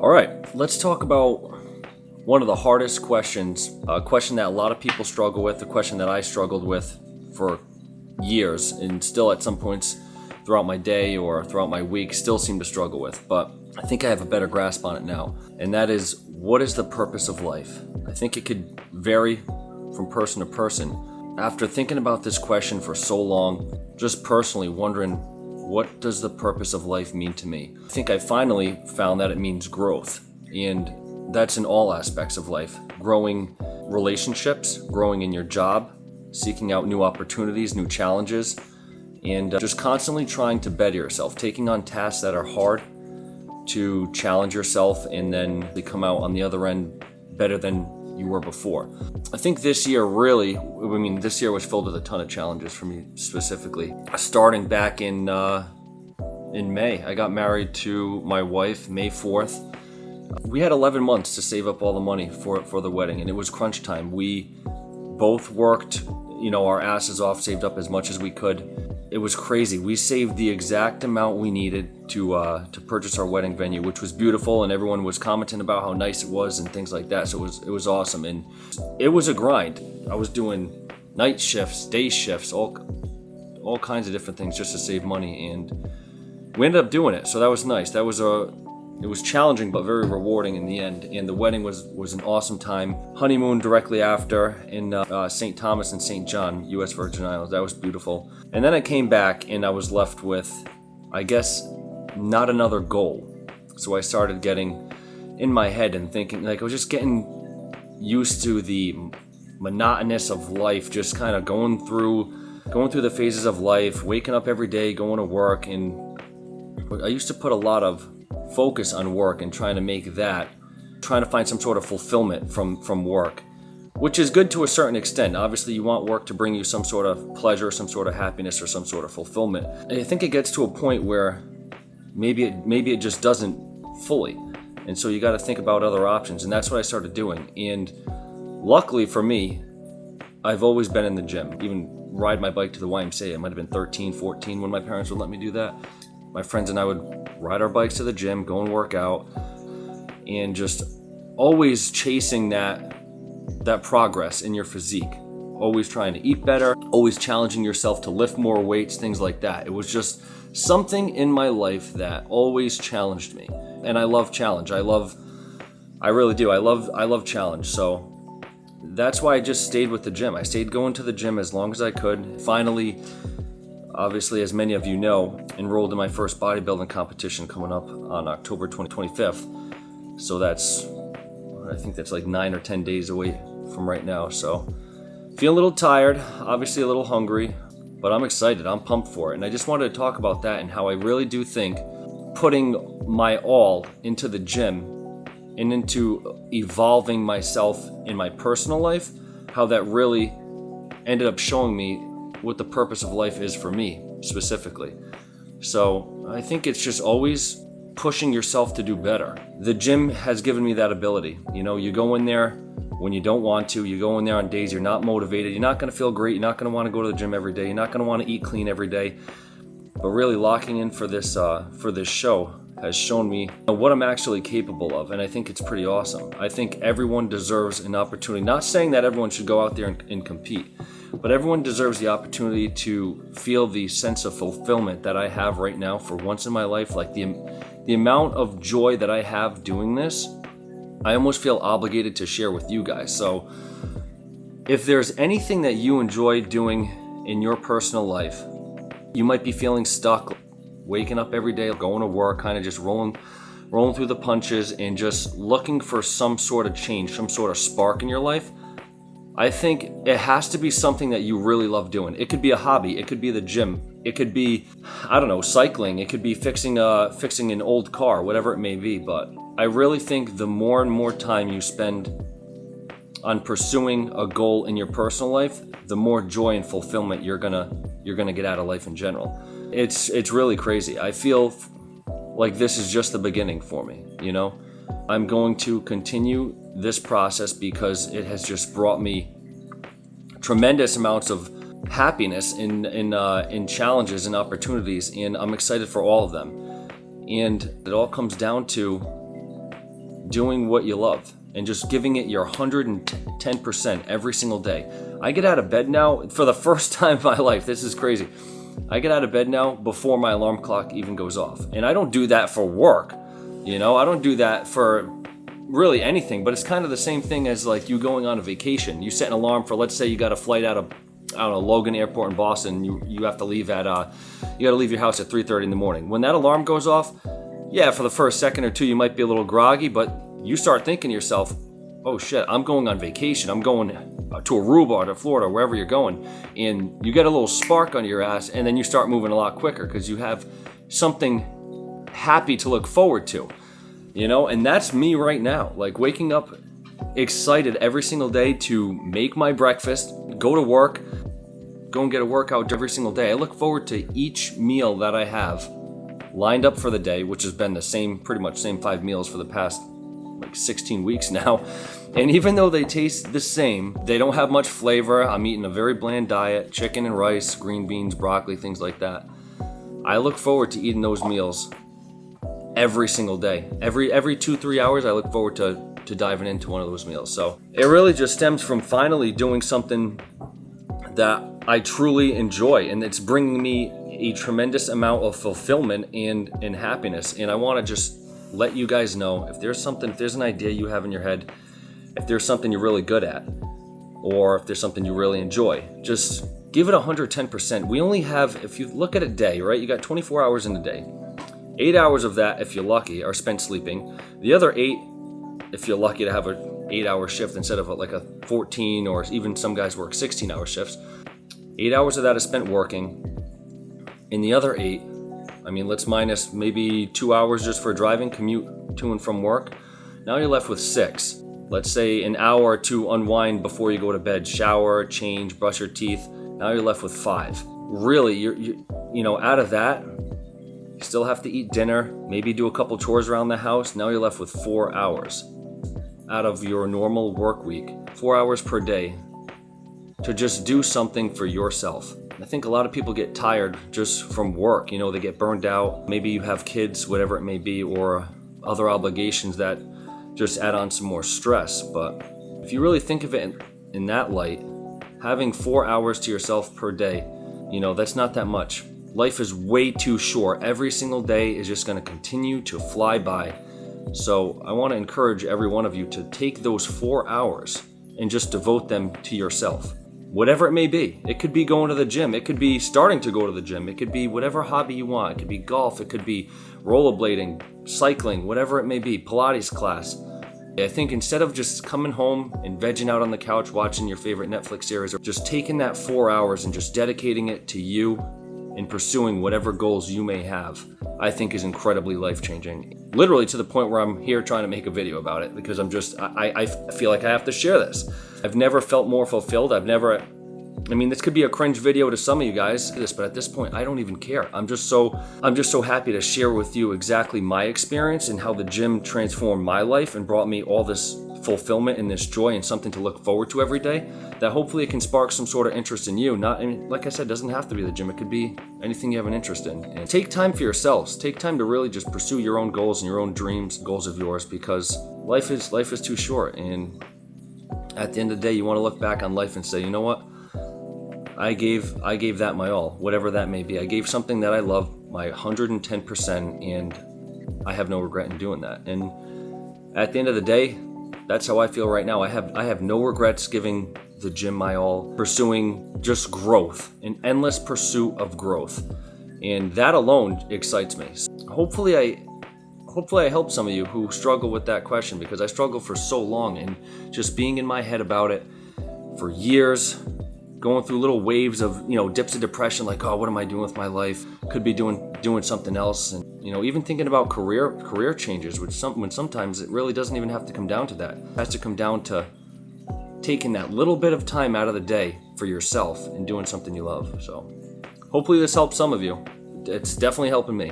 All right, let's talk about one of the hardest questions, a question that a lot of people struggle with, a question that I struggled with for years and still at some points throughout my day or throughout my week still seem to struggle with, but I think I have a better grasp on it now, and that is, what is the purpose of life? I think it could vary from person to person. After thinking about this question for so long, just personally wondering, what does the purpose of life mean to me? I think I finally found that it means growth, and that's in all aspects of life. Growing relationships, growing in your job, seeking out new opportunities, new challenges, and just constantly trying to better yourself, taking on tasks that are hard to challenge yourself and then come out on the other end better than you were before. I think this year this year was filled with a ton of challenges for me specifically. Starting back in May, I got married to my wife May 4th. We had 11 months to save up all the money for the wedding, and it was crunch time. We both worked, our asses off, saved up as much as we could. It was crazy. We saved the exact amount we needed to purchase our wedding venue, which was beautiful, and everyone was commenting about how nice it was and things like that. So it was awesome, and it was a grind. I was doing night shifts, day shifts, all kinds of different things just to save money, and we ended up doing it. So that was nice. It was challenging but very rewarding in the end, and the wedding was an awesome time. Honeymoon directly after in St. Thomas and St. John, U.S. Virgin Islands. That was beautiful. And then I came back and I was left with, I guess, not another goal. So I started getting in my head and thinking, I was just getting used to the monotonous of life, just kind of going through the phases of life, waking up every day, going to work, and I used to put a lot of focus on work and trying to find some sort of fulfillment from work, which is good to a certain extent. Obviously, you want work to bring you some sort of pleasure, some sort of happiness, or some sort of fulfillment. And I think it gets to a point where maybe it just doesn't fully, and so you got to think about other options, and that's what I started doing. And luckily for me, I've always been in the gym, even ride my bike to the YMCA. I might have been 13, 14 when my parents would let me do that. My friends and I would ride our bikes to the gym, go and work out, and just always chasing that progress in your physique. Always trying to eat better, always challenging yourself to lift more weights, things like that. It was just something in my life that always challenged me. And I love challenge. I really do. I love challenge. So that's why I just stayed with the gym. I stayed going to the gym as long as I could. Finally, obviously, as many of you know, enrolled in my first bodybuilding competition coming up on October 25th. So I think that's like 9 or 10 days away from right now. So feel a little tired, obviously a little hungry, but I'm excited. I'm pumped for it. And I just wanted to talk about that and how I really do think putting my all into the gym and into evolving myself in my personal life, how that really ended up showing me what the purpose of life is for me specifically. So I think it's just always pushing yourself to do better. The gym has given me that ability. You go in there when you don't want to. You go in there on days you're not motivated. You're not going to feel great. You're not going to want to go to the gym every day. You're not going to want to eat clean every day. But really locking in for this show has shown me what I'm actually capable of, and I think it's pretty awesome. I think everyone deserves an opportunity. Not saying that everyone should go out there and compete, but everyone deserves the opportunity to feel the sense of fulfillment that I have right now for once in my life. Like the amount of joy that I have doing this, I almost feel obligated to share with you guys. So if there's anything that you enjoy doing in your personal life, you might be feeling stuck, waking up every day, going to work, kind of just rolling through the punches and just looking for some sort of change, some sort of spark in your life. I think it has to be something that you really love doing. It could be a hobby. It could be the gym. It could be, cycling. It could be fixing an old car, whatever it may be. But I really think the more and more time you spend on pursuing a goal in your personal life, the more joy and fulfillment you're gonna get out of life in general. It's really crazy. I feel like this is just the beginning for me. I'm going to continue this process because it has just brought me tremendous amounts of happiness in challenges and opportunities, and I'm excited for all of them. And it all comes down to doing what you love and just giving it your 110% every single day. I get out of bed now for the first time in my life. This is crazy. I get out of bed now before my alarm clock even goes off. And I don't do that for work. I don't do that for really anything, but it's kind of the same thing as like you going on a vacation. You set an alarm for, let's say you got a flight out of, I don't know, Logan Airport in Boston. You have to leave at, you got to leave your house at 3:30 in the morning. When that alarm goes off, yeah, for the first second or two, you might be a little groggy, but you start thinking to yourself, oh shit, I'm going on vacation. I'm going to Aruba or to Florida, wherever you're going. And you get a little spark on your ass, and then you start moving a lot quicker because you have something happy to look forward to, and that's me right now. Like waking up excited every single day to make my breakfast, go to work, go and get a workout every single day. I look forward to each meal that I have lined up for the day, which has been the pretty much same 5 meals for the past like 16 weeks now. And even though they taste the same, they don't have much flavor. I'm eating a very bland diet, chicken and rice, green beans, broccoli, things like that. I look forward to eating those meals every single day. Every 2-3 hours, I look forward to diving into one of those meals. So it really just stems from finally doing something that I truly enjoy, and it's bringing me a tremendous amount of fulfillment and happiness. And I want to just let you guys know, if there's an idea you have in your head, if there's something you're really good at, or if there's something you really enjoy, just give it 110%. We only have, if you look at a day, right, you got 24 hours in a day. 8 hours of that, if you're lucky, are spent sleeping. The other 8, if you're lucky to have an 8-hour shift instead of like a 14, or even some guys work 16-hour shifts. 8 hours of that is spent working. In the other 8, let's minus maybe 2 hours just for driving, commute to and from work. Now you're left with 6. Let's say an hour to unwind before you go to bed, shower, change, brush your teeth. Now you're left with 5. Really, you're out of that, you still have to eat dinner, maybe do a couple chores around the house. Now you're left with 4 hours out of your normal work week, 4 hours per day to just do something for yourself. I think a lot of people get tired just from work. They get burned out. Maybe you have kids, whatever it may be, or other obligations that just add on some more stress. But if you really think of it in that light, having 4 hours to yourself per day, that's not that much. Life is way too short. Every single day is just going to continue to fly by. So I want to encourage every one of you to take those 4 hours and just devote them to yourself. Whatever it may be. It could be going to the gym. It could be starting to go to the gym. It could be whatever hobby you want. It could be golf. It could be rollerblading, cycling, whatever it may be, Pilates class. I think instead of just coming home and vegging out on the couch watching your favorite Netflix series, or just taking that 4 hours and just dedicating it to you and pursuing whatever goals you may have, I think is incredibly life-changing. Literally to the point where I'm here trying to make a video about it, because I feel like I have to share this. I've never felt more fulfilled. This could be a cringe video to some of you guys, but at this point, I don't even care. I'm just so happy to share with you exactly my experience and how the gym transformed my life and brought me all this fulfillment and this joy and something to look forward to every day, that hopefully it can spark some sort of interest in you. Like I said, it doesn't have to be the gym. It could be anything you have an interest in. And take time for yourselves. Take time to really just pursue your own goals and your own dreams, goals of yours, because life is too short. And at the end of the day, you want to look back on life and say, you know what? I gave that my all, whatever that may be. I gave something that I love my 110%, and I have no regret in doing that. And at the end of the day, that's how I feel right now. I have no regrets giving the gym my all, pursuing just growth, an endless pursuit of growth. And that alone excites me. Hopefully I help some of you who struggle with that question, because I struggled for so long, and just being in my head about it for years, going through little waves of, dips of depression, like, oh, what am I doing with my life? Could be doing something else. And, even thinking about career changes, when sometimes it really doesn't even have to come down to that. It has to come down to taking that little bit of time out of the day for yourself and doing something you love. So hopefully this helps some of you. It's definitely helping me.